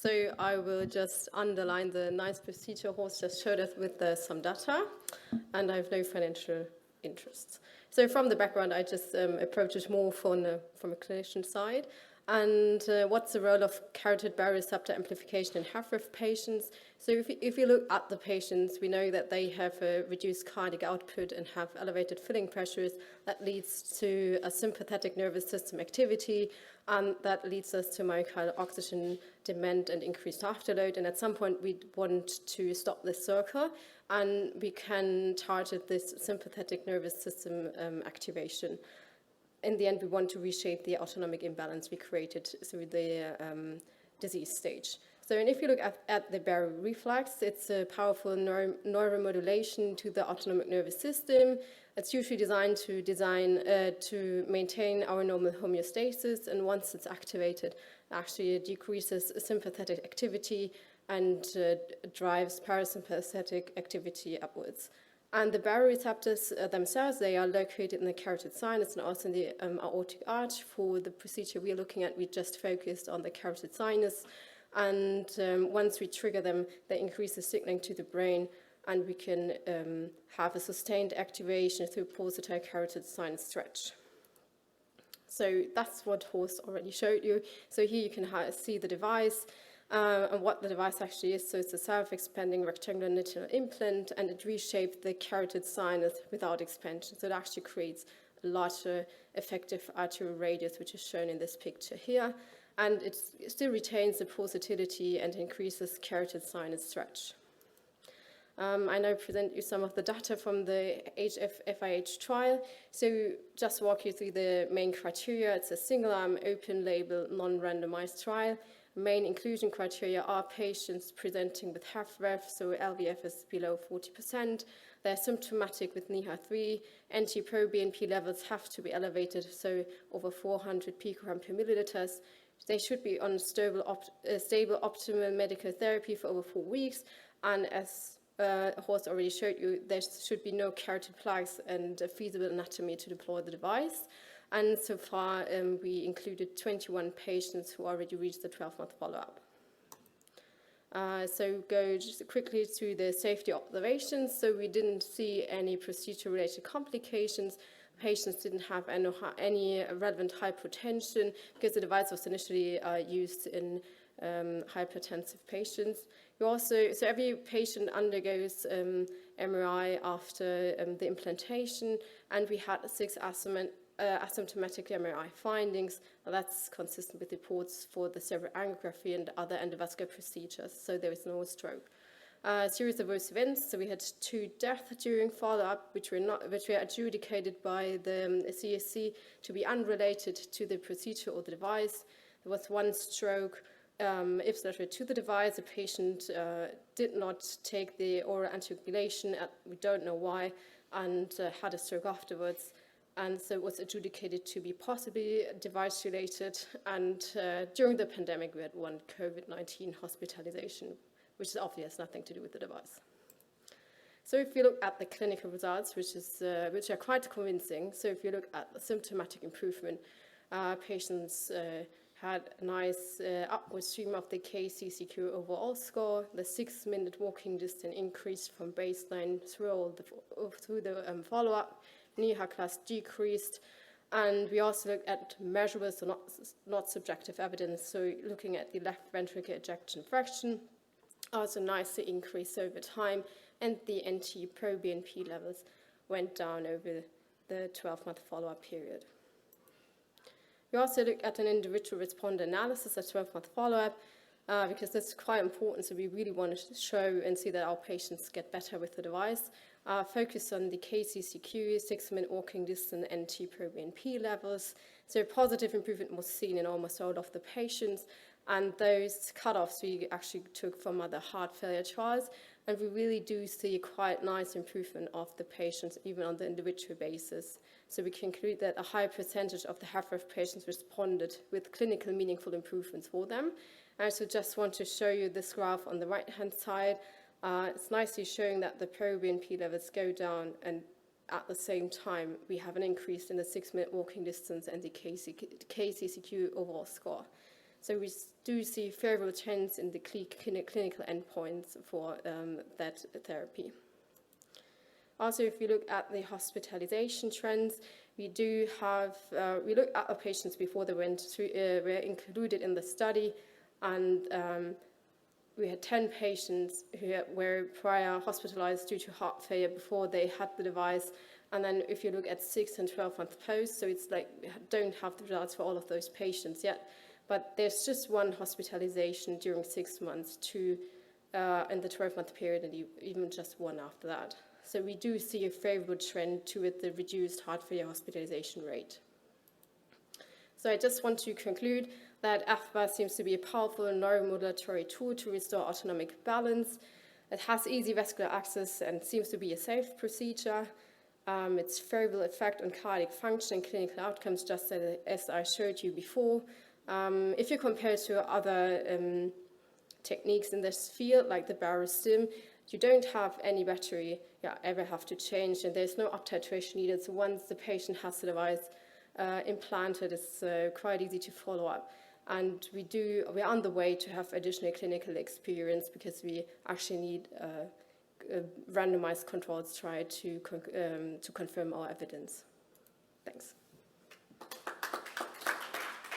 So I will just underline the nice procedure Horst just showed us with some data, and I have no financial interests. So from the background, I just approach it more from a clinician side. And what's the role of carotid baroreceptor amplification in HFrEF patients? So if you look at the patients, we know that they have a reduced cardiac output and have elevated filling pressures. That leads to a sympathetic nervous system activity, and that leads us to myocardial oxygen demand and increased afterload. And at some point, we want to stop this circle, and we can target this sympathetic nervous system activation. In the end, we want to reshape the autonomic imbalance we created through the disease stage. So, and if you look at the baroreflex, it's a powerful neuromodulation to the autonomic nervous system. It's usually designed to maintain our normal homeostasis, and once it's activated, actually it decreases sympathetic activity and drives parasympathetic activity upwards. And the baroreceptors themselves, they are located in the carotid sinus and also in the aortic arch. For the procedure we are looking at, we just focused on the carotid sinus. And once we trigger them, they increase the signaling to the brain, and we can have a sustained activation through pulsatile carotid sinus stretch. So that's what Horst already showed you. So here you can see the device. And what the device actually is. So it's a self-expanding rectangular nitinol implant, and it reshaped the carotid sinus without expansion. So it actually creates a larger effective arterial radius, which is shown in this picture here. And it still retains the pulsatility and increases carotid sinus stretch. I now present you some of the data from the HF-FIH trial. So just walk you through the main criteria. It's a single-arm, open-label, non-randomized trial. Main inclusion criteria are patients presenting with HFrEF, so LVF is below 40%. They're symptomatic with NIHA3. NT-proBNP levels have to be elevated, so over 400 picogram per milliliters. They should be on stable optimal medical therapy for over 4 weeks. And as Horst already showed you, there should be no carotid plaques and a feasible anatomy to deploy the device. And so far, we included 21 patients who already reached the 12-month follow-up. So go just quickly through the safety observations. So we didn't see any procedure-related complications. Patients didn't have any relevant hypotension because the device was initially used in hypertensive patients. So every patient undergoes MRI after the implantation, and we had 6 asymptomatic MRI findings. That's consistent with reports for the cerebral angiography and other endovascular procedures, so there is no stroke. Series of adverse events, so we had 2 deaths during follow-up, which were adjudicated by the CSC to be unrelated to the procedure or the device. There was 1 stroke. If to the device, the patient did not take the oral anticoagulation, we don't know why, and had a stroke afterwards. And so it was adjudicated to be possibly device-related. And during the pandemic, we had 1 COVID-19 hospitalization, which is obvious, nothing to do with the device. So if you look at the clinical results, which are quite convincing, so if you look at the symptomatic improvement, patients had a nice upward stream of the KCCQ overall score. The 6-minute walking distance increased from baseline through the follow-up. NIHA class decreased, and we also looked at measurable, so not subjective evidence. So looking at the left ventricular ejection fraction, also nicely increased over time, and the NT-proBNP levels went down over the 12-month follow-up period. We also looked at an individual responder analysis at 12-month follow-up, because that's quite important, so we really want to show and see that our patients get better with the device. Focus on the KCCQ, 6-minute walking distance, NT-proBNP levels. So positive improvement was seen in almost all of the patients, and those cutoffs we actually took from other heart failure trials, and we really do see quite nice improvement of the patients, even on the individual basis. So we conclude that a high percentage of the HFrEF patients responded with clinically meaningful improvements for them. I also just want to show you this graph on the right-hand side. It's nicely showing that the proBNP levels go down, and at the same time, we have an increase in the 6-minute walking distance and the KCCQ overall score. So we do see favorable trends in the clinical endpoints for that therapy. Also, if we look at the hospitalization trends, we do have, we looked at our patients before they went through, were included in the study, and we had 10 patients who were prior hospitalized due to heart failure before they had the device. And then if you look at 6 and 12 months post, so it's like we don't have the results for all of those patients yet, but there's just one hospitalization during 6 months, two in the 12-month period, and even just one after that. So we do see a favorable trend toward the reduced heart failure hospitalization rate. So I just want to conclude that AFBA seems to be a powerful neuromodulatory tool to restore autonomic balance. It has easy vascular access and seems to be a safe procedure. Its favorable effect on cardiac function and clinical outcomes, just as I showed you before. If you compare it to other techniques in this field, like the barostim, you don't have any battery ever have to change, and there's no up-titration needed. So once the patient has the device implanted, it's quite easy to follow up. And we're on the way to have additional clinical experience, because we actually need a randomized controlled trial to confirm our evidence. Thanks.